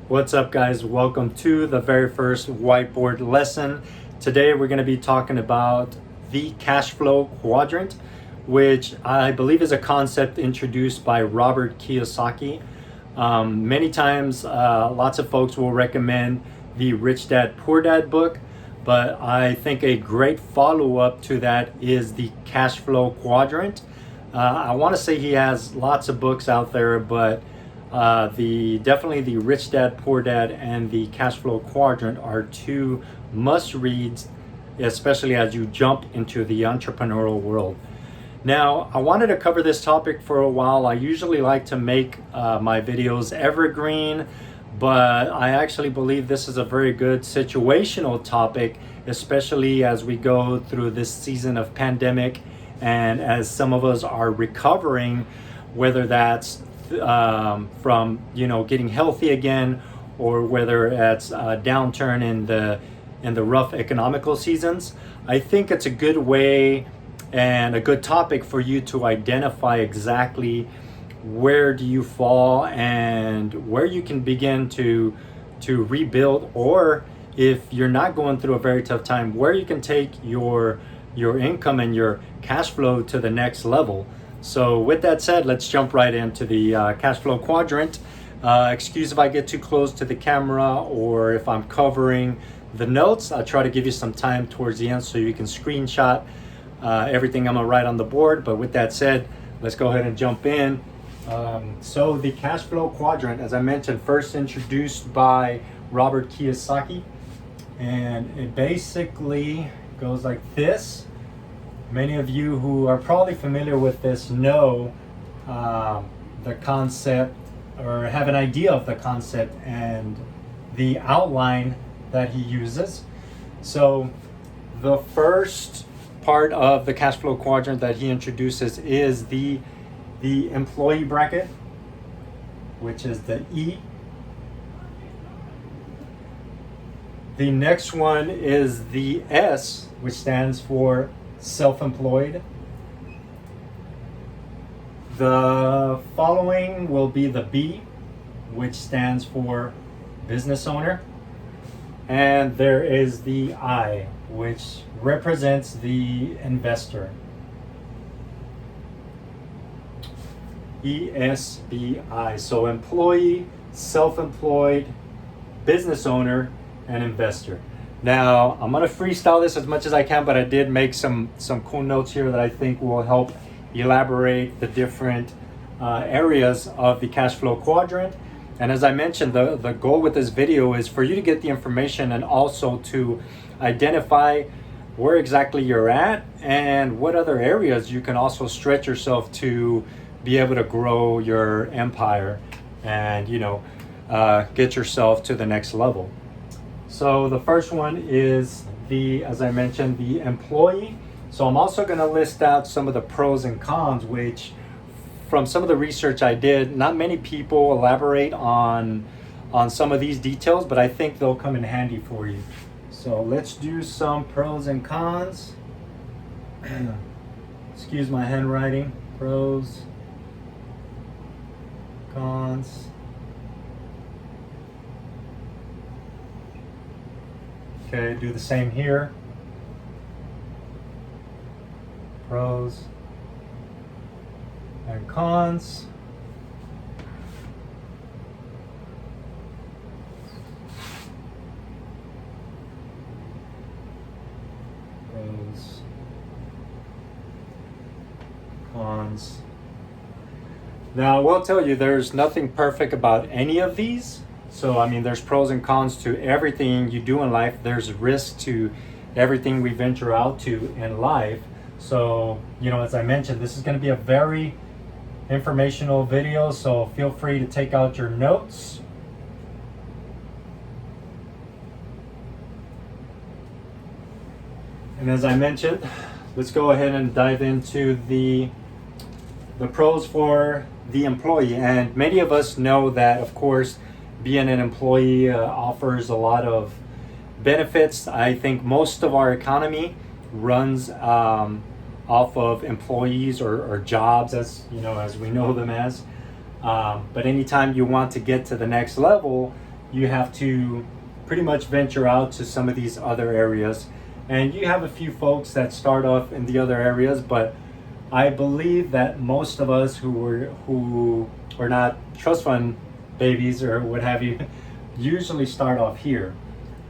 What's up, guys? Welcome to the very first whiteboard lesson. Today we're going to be talking about the cash flow quadrant, which I believe is a concept introduced by Robert Kiyosaki. Many times, lots of folks will recommend the Rich Dad Poor Dad book, but I think a great follow-up to that is the cash flow quadrant. I want to say he has lots of books out there, but definitely the Rich Dad Poor Dad and the Cash Flow Quadrant are two must-reads, especially as you jump into the entrepreneurial world. Now, I wanted to cover this topic for a while. I usually like to make my videos evergreen, but I actually believe this is a very good situational topic, especially as we go through this season of pandemic and as some of us are recovering, whether that's from getting healthy again, or whether it's a downturn in the rough economical seasons. I think it's a good way and a good topic for you to identify exactly where do you fall and where you can begin to rebuild, or if you're not going through a very tough time, where you can take your income and your cash flow to the next level. So with that said, let's jump right into the cash flow quadrant. Excuse if I get too close to the camera or if I'm covering the notes. I'll try to give you some time towards the end so you can screenshot everything I'm gonna write on the board. But with that said, let's go ahead and jump in. So the cash flow quadrant, as I mentioned, first introduced by Robert Kiyosaki, and it basically goes like this. Many of you who are probably familiar with this know the concept, or have an idea of the concept and the outline that he uses. So the first part of the cash flow quadrant that he introduces is the employee bracket, which is the E. The next one is the S, which stands for self-employed. The following will be the B, which stands for business owner. And there is the I, which represents the investor. ESBI. So employee, self-employed, business owner, and investor. Now, I'm going to freestyle this as much as I can, but I did make some cool notes here that I think will help elaborate the different areas of the cash flow quadrant. And as I mentioned, the goal with this video is for you to get the information and also to identify where exactly you're at and what other areas you can also stretch yourself to be able to grow your empire and get yourself to the next level. So the first one is as I mentioned, the employee. So I'm also going to list out some of the pros and cons, which from some of the research I did, not many people elaborate on some of these details, but I think they'll come in handy for you. So let's do some pros and cons. Excuse my handwriting. Pros, cons. Okay, do the same here. Pros and cons. Pros, cons. Now, I will tell you, there's nothing perfect about any of these. So, I mean, there's pros and cons to everything you do in life. There's risk to everything we venture out to in life. So, as I mentioned, this is going to be a very informational video. So feel free to take out your notes. And as I mentioned, let's go ahead and dive into the pros for the employee. And many of us know that, of course, being an employee offers a lot of benefits. I think most of our economy runs off of employees or jobs, as we know them as. But anytime you want to get to the next level, you have to pretty much venture out to some of these other areas. And you have a few folks that start off in the other areas, but I believe that most of us who are not trust fund babies or what have you usually start off here.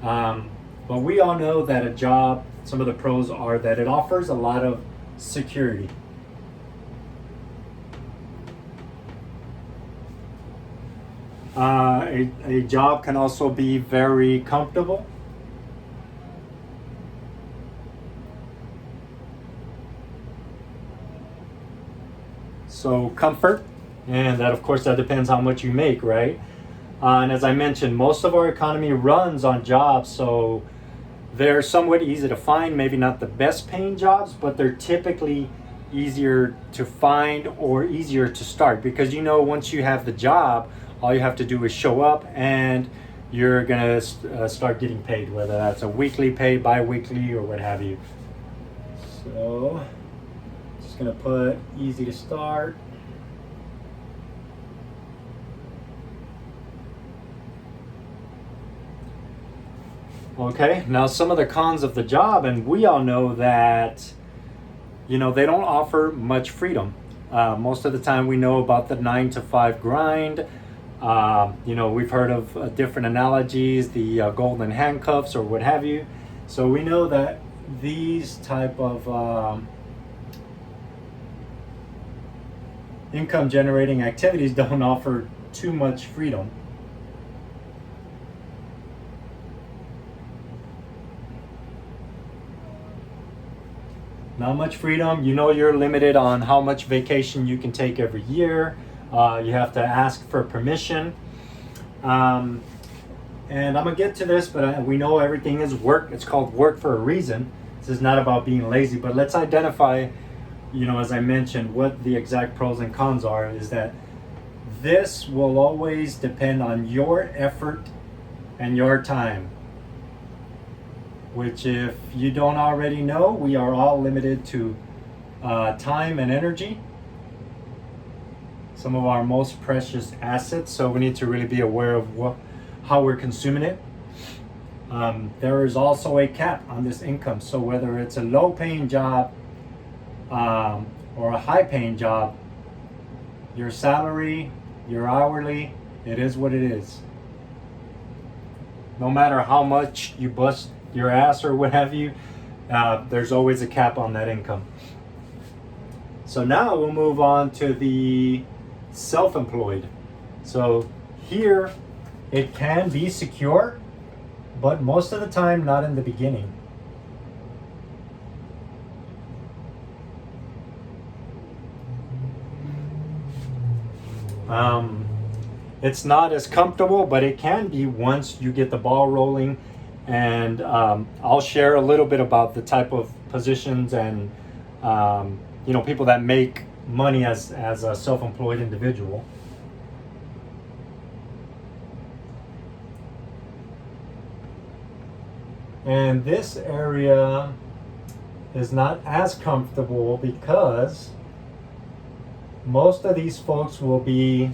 But we all know that a job, some of the pros are that it offers a lot of security. A job can also be very comfortable. So comfort, and that of course that depends how much you make, right? And as I mentioned, most of our economy runs on jobs, so they're somewhat easy to find, maybe not the best paying jobs, but they're typically easier to find or easier to start, because once you have the job, all you have to do is show up and you're gonna start getting paid, whether that's a weekly pay, bi-weekly, or what have you. So just gonna put easy to start. Okay, now some of the cons of the job, and we all know that they don't offer much freedom. Most of the time we know about the 9 to 5 grind. We've heard of different analogies, the golden handcuffs or what have you. So we know that these type of income generating activities don't offer too much freedom. Not much freedom. You're limited on how much vacation you can take every year. You have to ask for permission. And I'm going to get to this, but we know everything is work. It's called work for a reason. This is not about being lazy, but let's identify, as I mentioned, what the exact pros and cons are. Is that this will always depend on your effort and your time. Which, if you don't already know, we are all limited to time and energy, some of our most precious assets. So we need to really be aware of how we're consuming it. There is also a cap on this income. So whether it's a low-paying job or a high-paying job, your salary, your hourly, it is what it is. No matter how much you bust your ass or what have you, there's always a cap on that income. So now we'll move on to the self-employed. So here it can be secure, but most of the time not in the beginning. It's not as comfortable, but it can be once you get the ball rolling. And I'll share a little bit about the type of positions and people that make money as a self-employed individual. And this area is not as comfortable because most of these folks will be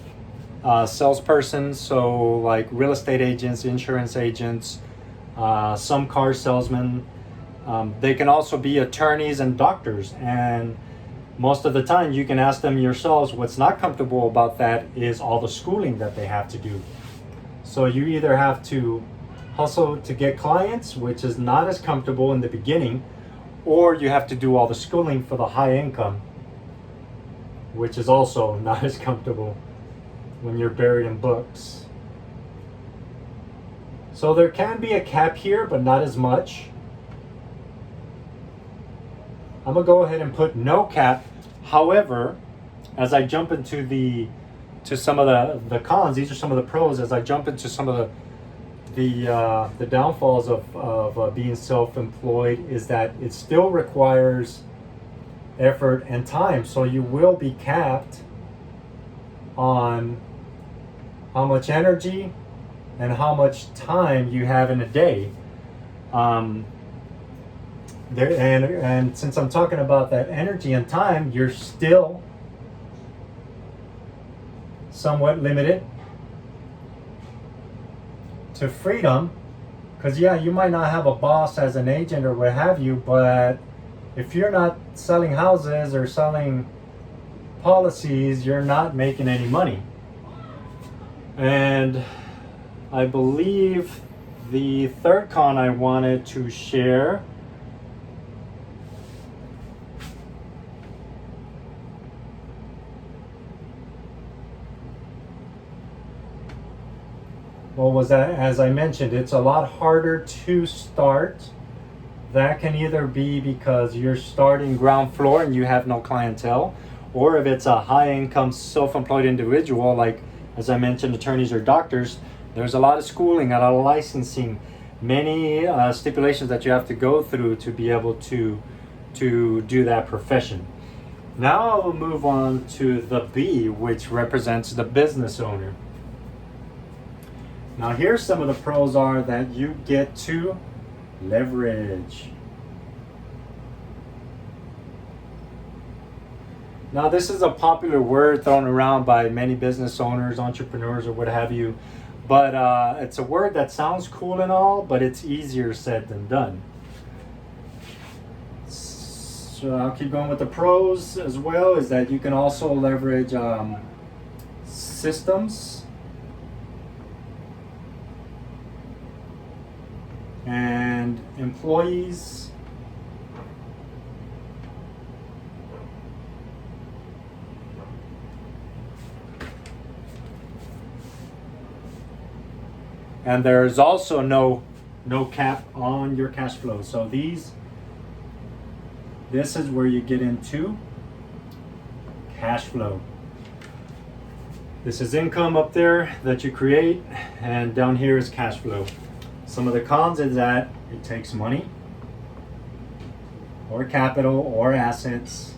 salespersons, so like real estate agents, insurance agents, some car salesmen. They can also be attorneys and doctors, and most of the time you can ask them yourselves. What's not comfortable about that is all the schooling that they have to do. So you either have to hustle to get clients, which is not as comfortable in the beginning, or you have to do all the schooling for the high income, which is also not as comfortable when you're buried in books. So there can be a cap here, but not as much. I'm gonna go ahead and put no cap. However, as I jump into some of the cons, these are some of the pros. As I jump into some of the downfalls of being self-employed, is that it still requires effort and time. So you will be capped on how much energy and how much time you have in a day. And since I'm talking about that energy and time, you're still somewhat limited. to freedom. Because yeah, you might not have a boss as an agent or what have you, but if you're not selling houses or selling policies, you're not making any money. And I believe the third con I wanted to share was that, as I mentioned, it's a lot harder to start. That can either be because you're starting ground floor and you have no clientele, or if it's a high income self-employed individual, like as I mentioned, attorneys or doctors, there's a lot of schooling, a lot of licensing, many stipulations that you have to go through to be able to do that profession. Now I will move on to the B, which represents the business owner. Now here's some of the pros are that you get to leverage. Now this is a popular word thrown around by many business owners, entrepreneurs, or what have you, but it's a word that sounds cool and all, but it's easier said than done. So I'll keep going with the pros as well, is that you can also leverage systems and employees, and there's also no cap on your cash flow. So this is where you get into cash flow. This is income up there that you create, and down here is cash flow. Some of the cons is that it takes money or capital or assets.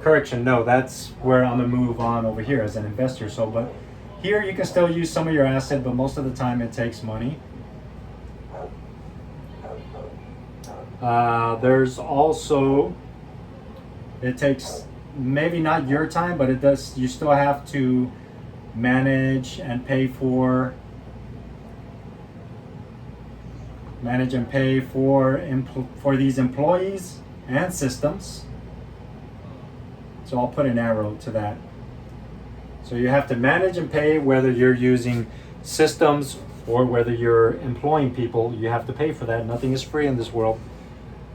Correction, no, that's where I'm gonna move on over here as an investor. So, but here you can still use some of your asset, but most of the time it takes money. There's also, it takes maybe not your time, but it does, you still have to manage and pay for these employees and systems. So I'll put an arrow to that. So you have to manage and pay, whether you're using systems or whether you're employing people, you have to pay for that. Nothing is free in this world.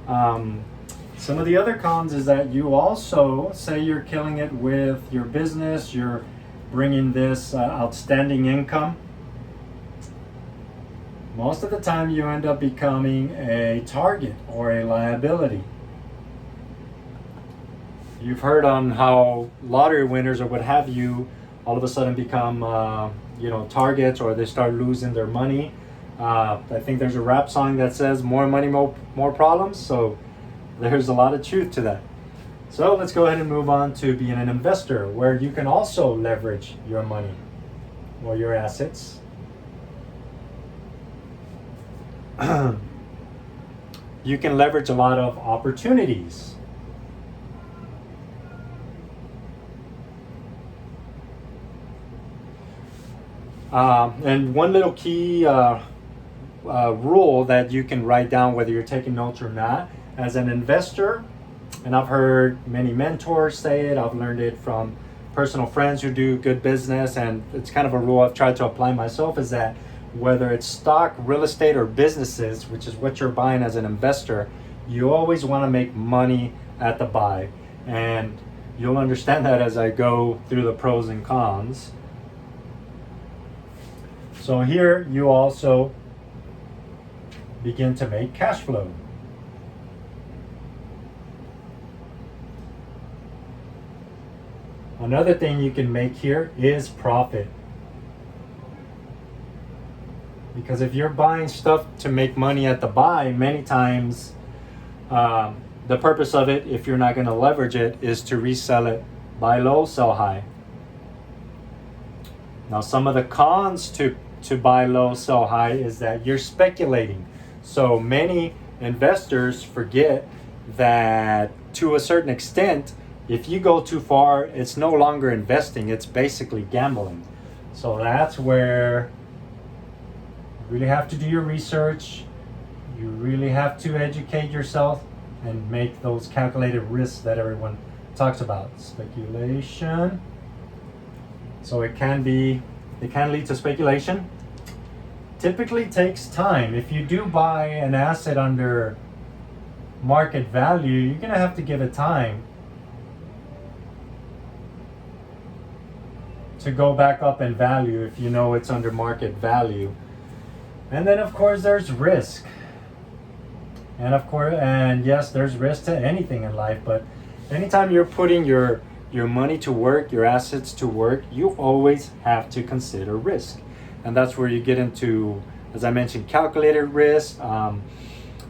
Some of the other cons is that you also, say you're killing it with your business, you're bringing this outstanding income. Most of the time you end up becoming a target or a liability. You've heard on how lottery winners or what have you all of a sudden become targets, or they start losing their money. I think there's a rap song that says more money, more problems. So there's a lot of truth to that. So let's go ahead and move on to being an investor, where you can also leverage your money or your assets. You can leverage a lot of opportunities. And one little key rule that you can write down, whether you're taking notes or not, as an investor, and I've heard many mentors say it, I've learned it from personal friends who do good business, and it's kind of a rule I've tried to apply myself, is that whether it's stock, real estate, or businesses, which is what you're buying as an investor, you always want to make money at the buy. And you'll understand that as I go through the pros and cons. So here you also begin to make cash flow. Another thing you can make here is profit. Because if you're buying stuff to make money at the buy, many times the purpose of it, if you're not going to leverage it, is to resell it, buy low, sell high. Now some of the cons to buy low, sell high is that you're speculating. So many investors forget that to a certain extent, if you go too far, it's no longer investing, it's basically gambling. So that's where really have to do your research. You really have to educate yourself and make those calculated risks that everyone talks about. Speculation. So it can lead to speculation. Typically takes time. If you do buy an asset under market value, you're gonna have to give it time to go back up in value if you know it's under market value. And then of course there's risk. And yes, there's risk to anything in life, but anytime you're putting your money to work, your assets to work, you always have to consider risk. And that's where you get into, as I mentioned, calculated risk.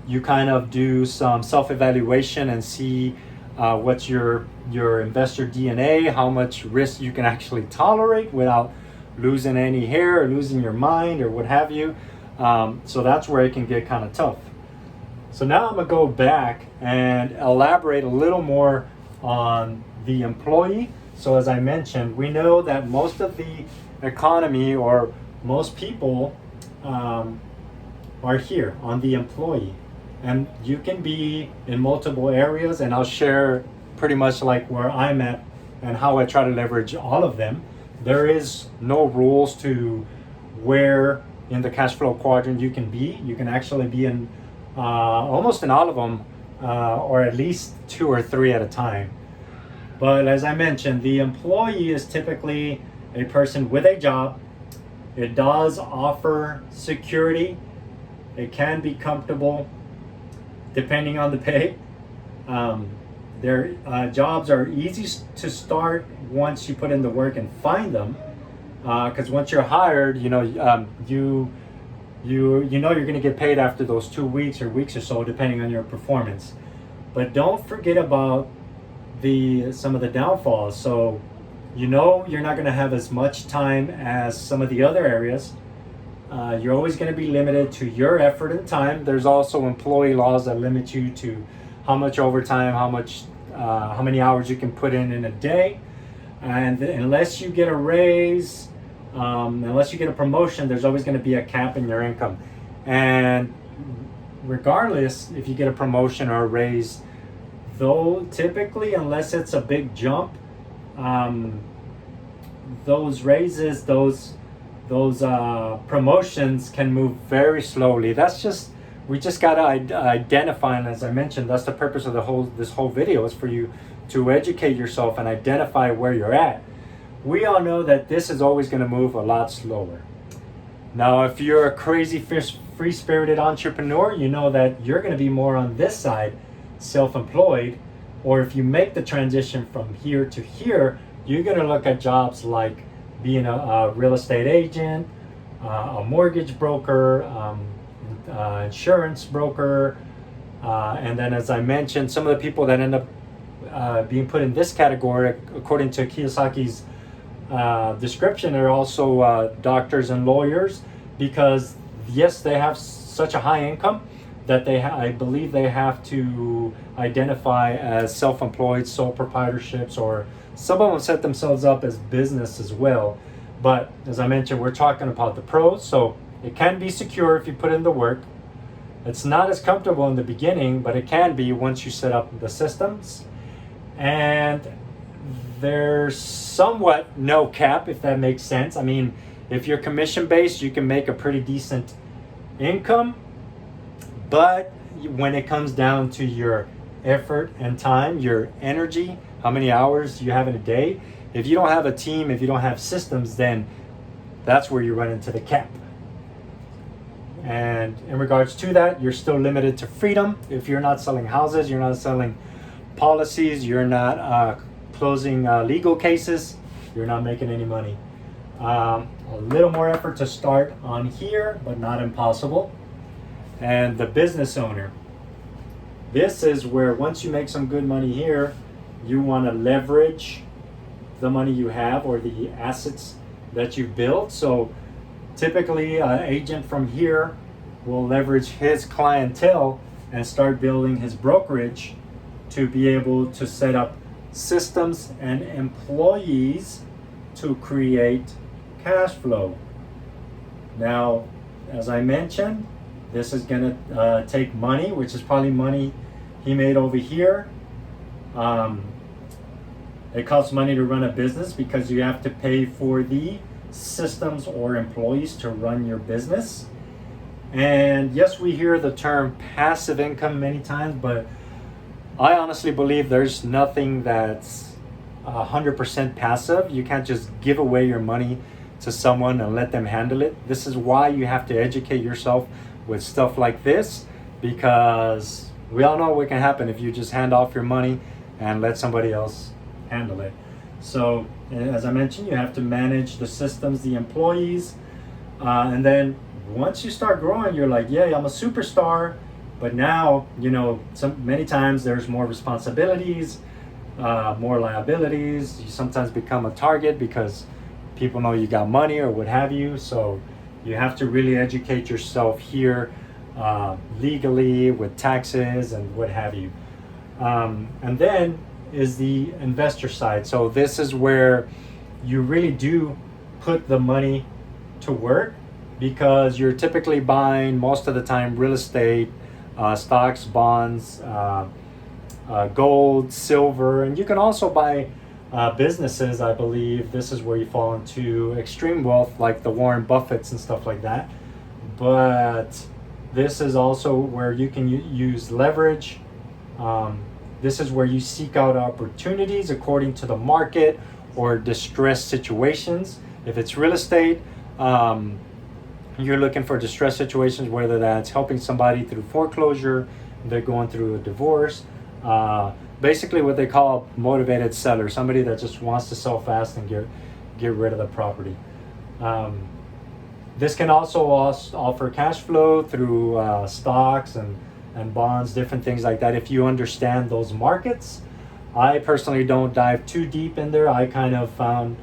You kind of do some self-evaluation and see what's your investor DNA, how much risk you can actually tolerate without losing any hair or losing your mind or what have you. So that's where it can get kind of tough. So now I'm gonna go back and elaborate a little more on the employee. So as I mentioned, we know that most of the economy, or most people, are here on the employee. And you can be in multiple areas, and I'll share pretty much like where I'm at and how I try to leverage all of them. There is no rules to where in the cash flow quadrant you can be. You can actually be in almost in all of them, or at least 2 or 3 at a time. But as I mentioned, the employee is typically a person with a job. It does offer security. It can be comfortable depending on the pay. Their jobs are easy to start once you put in the work and find them. Because once you're hired, you know you're going to get paid after those 2 weeks or weeks or so, depending on your performance. But don't forget about some of the downfalls. So you're not going to have as much time as some of the other areas. You're always going to be limited to your effort and time. There's also employee laws that limit you to how much overtime, how many hours you can put in a day. And unless you get a raise, unless you get a promotion, there's always going to be a cap in your income. And regardless if you get a promotion or a raise, though typically, unless it's a big jump, those raises, those promotions can move very slowly. We just got to identify, and as I mentioned, that's the purpose of this whole video, is for you to educate yourself and identify where you're at. We all know that this is always going to move a lot slower. Now, if you're a crazy free-spirited entrepreneur, you know that you're going to be more on this side, self-employed, or if you make the transition from here to here, you're going to look at jobs like being a real estate agent, a mortgage broker, insurance broker, and then, as I mentioned, some of the people that end up being put in this category, according to Kiyosaki's description, are also doctors and lawyers, because yes, they have such a high income that I believe they have to identify as self-employed, sole proprietorships, or some of them set themselves up as business as well. But as I mentioned, we're talking about the pros. So it can be secure if you put in the work. It's not as comfortable in the beginning, but it can be once you set up the systems. And there's somewhat no cap, if that makes sense. I mean, if you're commission based, you can make a pretty decent income. But when it comes down to your effort and time, your energy, how many hours you have in a day, if you don't have a team, if you don't have systems, then that's where you run into the cap. And in regards to that, you're still limited to freedom. If you're not selling houses, you're not selling policies, you're not closing legal cases, you're not making any money. A little more effort to start on here, but not impossible. And the business owner. This is where once you make some good money here, you want to leverage the money you have or the assets that you built. So typically an agent from here will leverage his clientele and start building his brokerage to be able to set up systems and employees to create cash flow. Now, as I mentioned, this is going to take money, which is probably money he made over here. It costs money to run a business because you have to pay for the systems or employees to run your business. And yes, we hear the term passive income many times, but I honestly believe there's nothing that's 100% passive. You can't just give away your money to someone and let them handle it. This is why you have to educate yourself with stuff like this, because we all know what can happen if you just hand off your money and let somebody else handle it. So as I mentioned, you have to manage the systems, the employees, and then once you start growing, you're like, yeah, I'm a superstar, but now, many times there's more responsibilities, more liabilities. You sometimes become a target because people know you got money or what have you. So you have to really educate yourself here, legally, with taxes and what have you. And then is the investor side. So this is where you really do put the money to work, because you're typically buying most of the time real estate, stocks, bonds, gold, silver, and you can also buy businesses. I believe this is where you fall into extreme wealth, like the Warren Buffetts and stuff like that. But this is also where you can use leverage. This is where you seek out opportunities according to the market or distressed situations. If it's real estate, you're looking for distressed situations, whether that's helping somebody through foreclosure, they're going through a divorce. Basically what they call motivated seller, somebody that just wants to sell fast and get rid of the property. This can also offer cash flow through stocks and bonds, different things like that, if you understand those markets. I personally don't dive too deep in there. I kind of found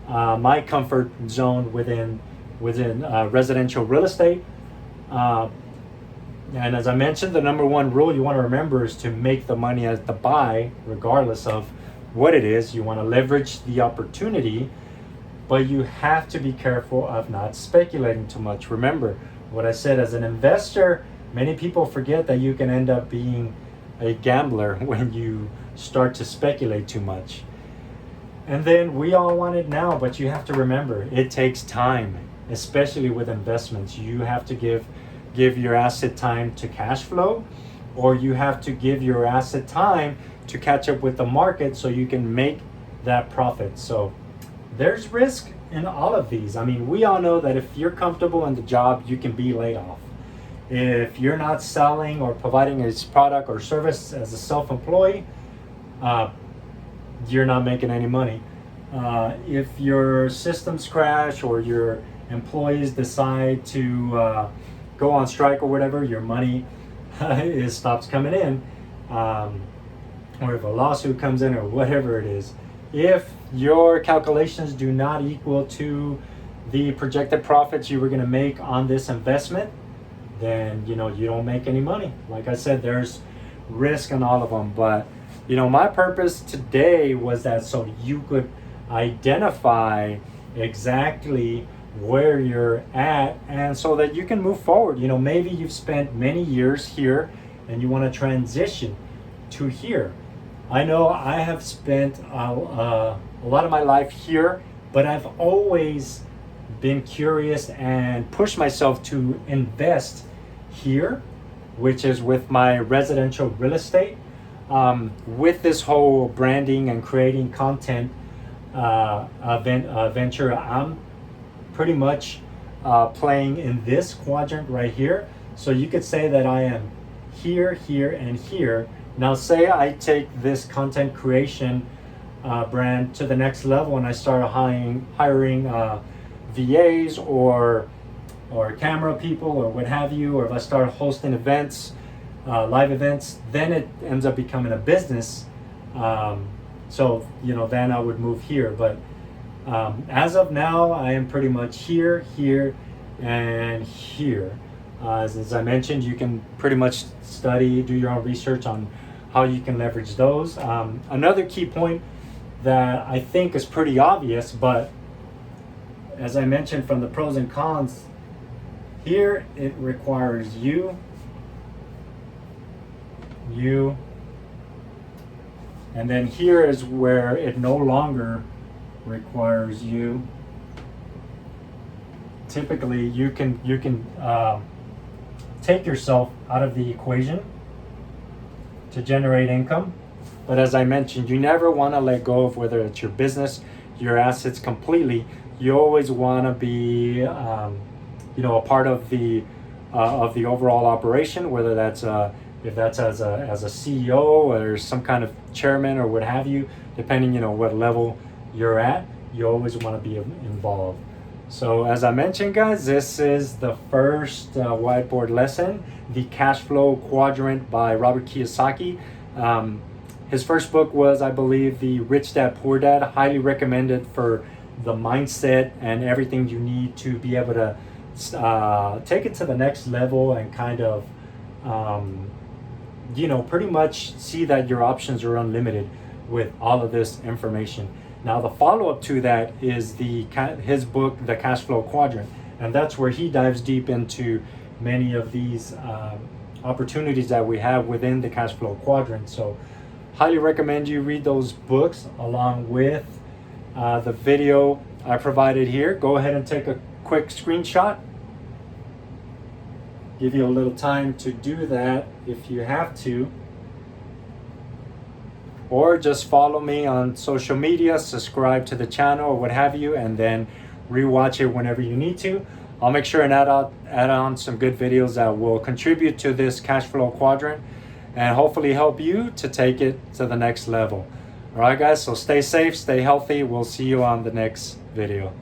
my comfort zone within residential real estate. And as I mentioned, the number one rule you want to remember is to make the money as the buy, regardless of what it is. You want to leverage the opportunity, but you have to be careful of not speculating too much. Remember what I said, as an investor, many people forget that you can end up being a gambler when you start to speculate too much. And then we all want it now, but you have to remember it takes time, especially with investments. You have to give your asset time to cash flow, or you have to give your asset time to catch up with the market so you can make that profit. So there's risk in all of these. I mean, we all know that if you're comfortable in the job, you can be laid off. If you're not selling or providing a product or service as a self-employed, you're not making any money. If your systems crash or your employees decide to go on strike or whatever, your money stops coming in, or if a lawsuit comes in or whatever it is. If your calculations do not equal to the projected profits you were going to make on this investment, then you don't make any money. Like I said, there's risk in all of them. But my purpose today was that so you could identify exactly where you're at, and so that you can move forward. Maybe you've spent many years here and you want to transition to here. I know I have spent a lot of my life here, but I've always been curious and pushed myself to invest here, which is with my residential real estate. With this whole branding and creating content venture, I'm pretty much playing in this quadrant right here. So you could say that I am here, here, and here. Now say I take this content creation brand to the next level and I start hiring VAs or camera people or what have you, or if I start hosting events, live events, then it ends up becoming a business. So then I would move here. But as of now, I am pretty much here, here, and here. As I mentioned, you can pretty much do your own research on how you can leverage those. Another key point that I think is pretty obvious, but as I mentioned, from the pros and cons, Here it requires you, and then here is where it no longer requires you. Typically, you can take yourself out of the equation to generate income. But as I mentioned, you never want to let go of whether it's your business, your assets completely. You always want to be, a part of the overall operation. Whether that's if that's as a CEO or some kind of chairman or what have you, depending what level you're at, you always want to be involved. So as I mentioned, guys, this is the first whiteboard lesson, the Cashflow Quadrant by Robert Kiyosaki. His first book was, I believe, the Rich Dad Poor Dad. Highly recommended for the mindset and everything you need to be able to take it to the next level and kind of, pretty much see that your options are unlimited with all of this information. Now, the follow-up to that is his book, The Cashflow Quadrant, and that's where he dives deep into many of these opportunities that we have within the Cashflow Quadrant. So, highly recommend you read those books along with the video I provided here. Go ahead and take a quick screenshot. Give you a little time to do that if you have to. Or just follow me on social media, subscribe to the channel or what have you, and then rewatch it whenever you need to. I'll make sure and add on some good videos that will contribute to this cash flow quadrant and hopefully help you to take it to the next level. All right, guys, so stay safe, stay healthy. We'll see you on the next video.